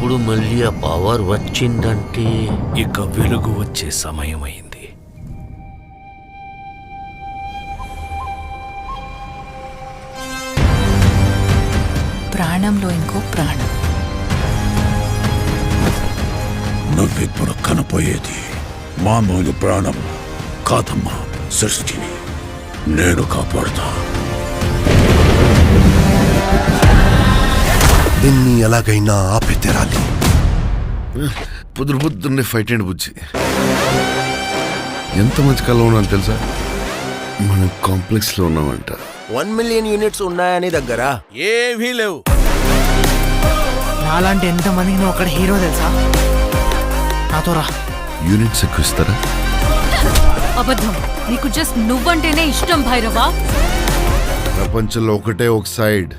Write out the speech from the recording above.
ఇప్పుడు మళ్ళీ ఆ పవర్ వచ్చిందంటే ఇక వెలుగు వచ్చే సమయమైంది. ప్రాణంలో ఇంకో ప్రాణం. నువ్విప్పుడు కనపోయేది మామూలు ప్రాణం కాదమ్మా, సృష్టిని నేను కాపాడుతా. దీన్ని ఎలాగైనా ఆపి తీరాలి. పొద్దున్నే ఫైట్ అండ్ బుజ్జి ఎంత మంచి కళ ఉన్నాను తెలుసా? మనం కాంప్లెక్స్ లో ఉన్నామంట. 1 మిలియన్ యూనిట్స్ ఉన్నాయని దగ్గర ఏమీ లేవు. నాలాంటి ఎంతమందికి నువ్వు అక్కడ హీరో తెలుసా? నాతో రా. యూనిట్స్ ఎక్కువ ఇస్తారా? అబద్ధం. నీకు జస్ట్ నువ్వంటేనే ఇష్టం భైరవా. ప్రపంచంలో ఒకటే ఒక సైడ్